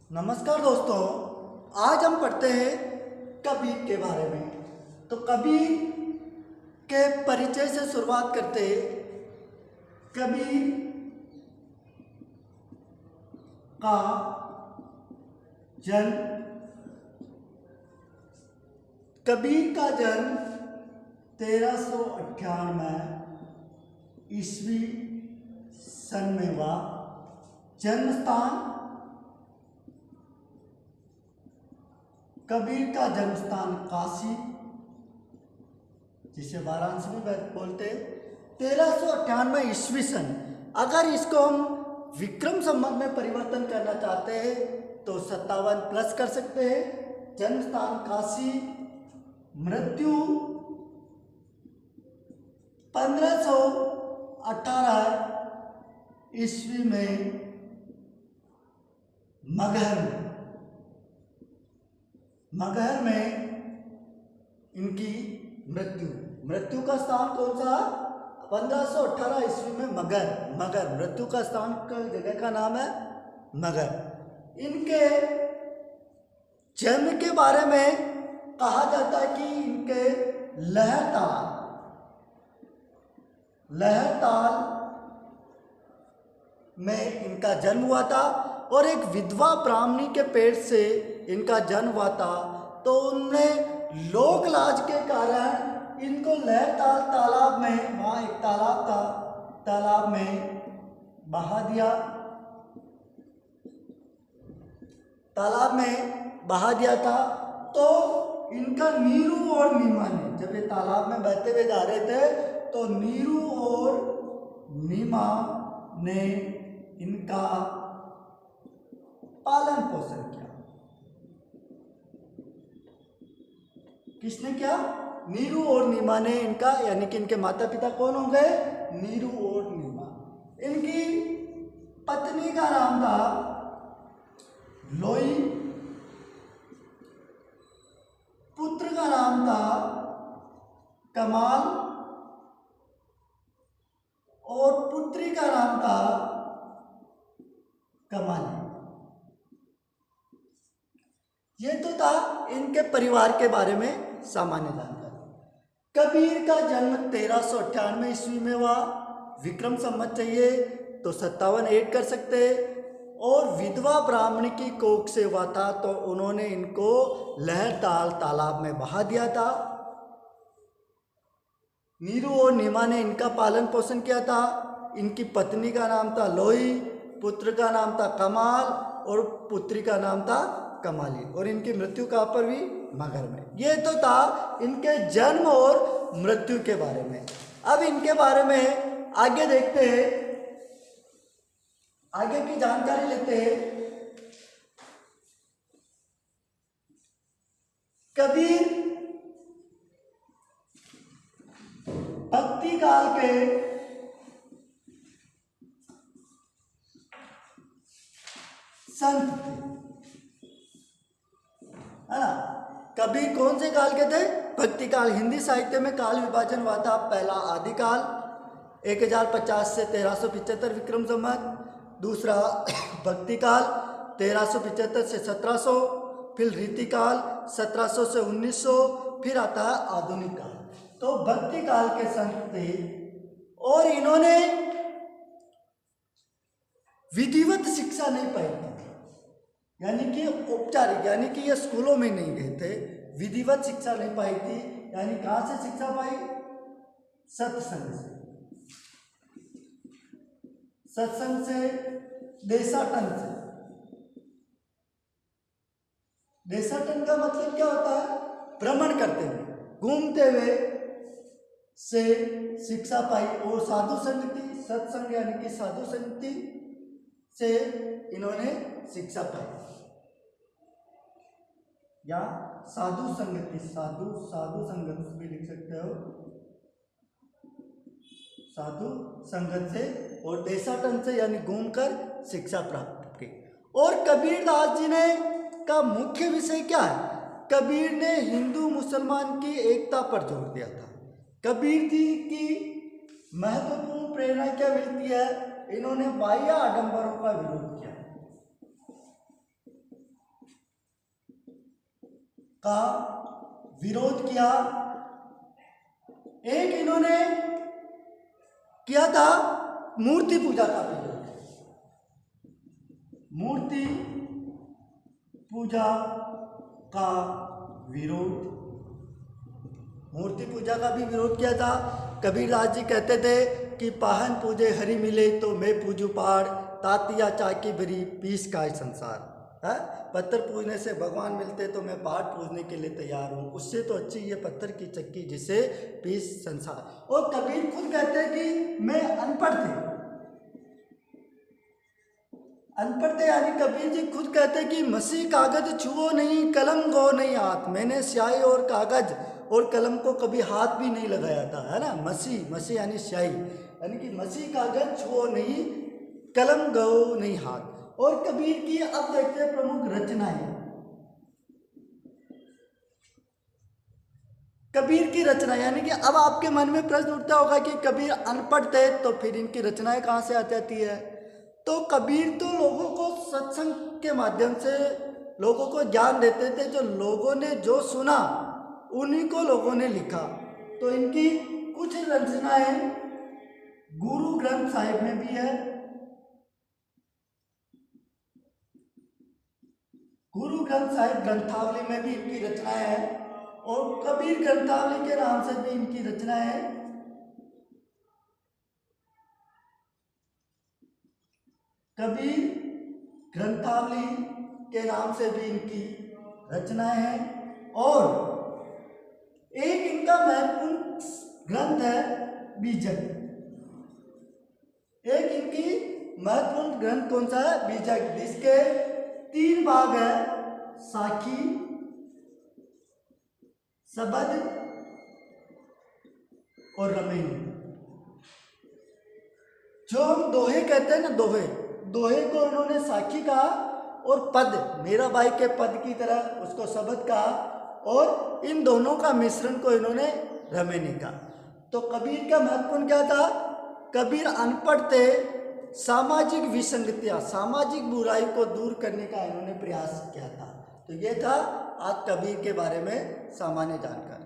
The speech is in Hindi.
नमस्कार दोस्तों, आज हम पढ़ते हैं कबीर के बारे में। तो कबीर के परिचय से शुरुआत करते हैं। कबीर का जन्म 1398 ईस्वी सन में हुआ। जन्म स्थान कबीर का जन्म स्थान काशी, जिसे वाराणसी में बोलते हैं। 1398 ईस्वी सन। अगर इसको हम विक्रम संवत में परिवर्तन करना चाहते हैं तो 57 प्लस कर सकते हैं। जन्म स्थान काशी, मृत्यु 1518 ईस्वी में मगहर में इनकी मृत्यु का स्थान कौन सा? 1518 ईस्वी में मगर मृत्यु का स्थान का जगह का नाम है मगर। इनके जन्म के बारे में कहा जाता है कि इनके लहरताल में इनका जन्म हुआ था और एक विधवा ब्राह्मणी के पेट से इनका जन्म हुआ था। तो उनने लोक लाज के कारण इनको लहरताल तालाब में, वहाँ एक तालाब था, तालाब में बहा दिया था। तो इनका नीरू और नीमा ने, जब ये तालाब में बहते हुए जा रहे थे तो नीरू और नीमा ने इनका पालन पोषण किया। किसने किया? नीरू और नीमा ने इनका, यानी कि इनके माता पिता कौन हो गए? नीरू और नीमा। इनकी पत्नी का नाम था लोई, पुत्र का नाम था कमाल और पुत्री का नाम था कमाली। ये तो था इनके परिवार के बारे में सामान्य जानकारी। कबीर का जन्म 1398 ईस्वी में हुआ। विक्रम संवत चाहिए तो 57 ऐड कर सकते। और विधवा ब्राह्मणी की कोख से हुआ था, तो उन्होंने इनको लहरताल तालाब में बहा दिया था। नीरू और नीमा ने इनका पालन पोषण किया था। इनकी पत्नी का नाम था लोई, पुत्र का नाम था कमाल और पुत्री का नाम था कमाली। और इनकी मृत्यु कहाँ पर हुई? मगर में। ये तो था इनके जन्म और मृत्यु के बारे में। अब इनके बारे में आगे देखते हैं, आगे की जानकारी लेते हैं। कबीर भक्ति काल के संत थे, है ना। कबीर कौन से काल के थे? भक्ति काल। हिंदी साहित्य में काल विभाजन हुआ था। पहला आदिकाल 1050 से 1375 विक्रम संवत। दूसरा भक्ति काल 1375 से 1700। फिर रीतिकाल 1700 से 1900। फिर आता है आधुनिक काल। तो भक्ति काल के संत थे और इन्होंने विधिवत शिक्षा नहीं पाई थी, यानी कि औपचारिक, यानी कि ये स्कूलों में नहीं गए थे। विधिवत शिक्षा नहीं पाई थी, यानी कहाँ से शिक्षा पाई? सत्संग से, देशाटन से। देशाटन का मतलब क्या होता है? भ्रमण करते हुए, घूमते हुए से शिक्षा पाई। और साधु संगति, सत्संग यानी कि साधु संगति से इन्होंने शिक्षा पाई, या साधु संगति, साधु संगत भी लिख सकते हो, साधु संगत से। और देशाटन से यानी घूमकर शिक्षा प्राप्त की। और कबीरदास जी ने का मुख्य विषय क्या है? कबीर ने हिंदू मुसलमान की एकता पर जोर दिया था। कबीर जी की महत्वपूर्ण प्रेरणा क्या मिलती है? इन्होंने बाह्य आडंबरों का विरोध किया। का विरोध किया। एक इन्होंने किया था मूर्ति पूजा का विरोध। मूर्ति पूजा का विरोध, मूर्ति पूजा का भी विरोध किया था। कबीरदास जी कहते थे कि पाहन पूजे हरि मिले तो मैं पूजू पहाड़, तातिया चाकी भरी पीस का है संसार। है, पत्थर पूजने से भगवान मिलते तो मैं पहाड़ पूजने के लिए तैयार हूँ, उससे तो अच्छी ये पत्थर की चक्की जिसे पीस संसार। और कबीर खुद कहते हैं कि मैं अनपढ़ थे, अनपढ़ थे, यानी कबीर जी खुद कहते हैं कि मसीह कागज छुओ नहीं, कलम गो नहीं हाथ। मैंने स्याही और कागज और कलम को कभी हाथ भी नहीं लगाया था, है ना। मसीह यानी स्याही, यानी कि मसीह कागज छुओ नहीं, कलम गो नहीं हाथ। और कबीर की अब देखते हैं प्रमुख रचनाएं। कबीर की रचना, यानी कि अब आपके मन में प्रश्न उठता होगा कि कबीर अनपढ़ थे तो फिर इनकी रचनाएं कहाँ से आ जाती है। तो कबीर तो लोगों को सत्संग के माध्यम से लोगों को ज्ञान देते थे, जो लोगों ने जो सुना उन्हीं को लोगों ने लिखा। तो इनकी कुछ रचनाएं गुरु ग्रंथ साहिब में भी है, गुरु ग्रंथ साहिब ग्रंथावली में भी इनकी रचनाएं हैं, और कबीर ग्रंथावली के नाम से भी इनकी रचनाएं हैं। कबीर ग्रंथावली के नाम से भी इनकी रचनाएं हैं। और एक इनका महत्वपूर्ण ग्रंथ है बीजक। एक इनकी महत्वपूर्ण ग्रंथ कौन सा है? बीजक, जिसके 3 भाग है, साखी, सबद और रमेनी। जो हम दोहे कहते हैं ना, दोहे को इन्होंने साखी कहा, और पद, मेरा भाई के पद की तरह उसको सबद कहा, और इन दोनों का मिश्रण को इन्होंने रमेनी कहा। तो कबीर का महत्वपूर्ण क्या था? कबीर अनपढ़ थे, सामाजिक विसंगतियां, सामाजिक बुराई को दूर करने का इन्होंने प्रयास किया था। तो ये था आज कबीर के बारे में सामान्य जानकारी।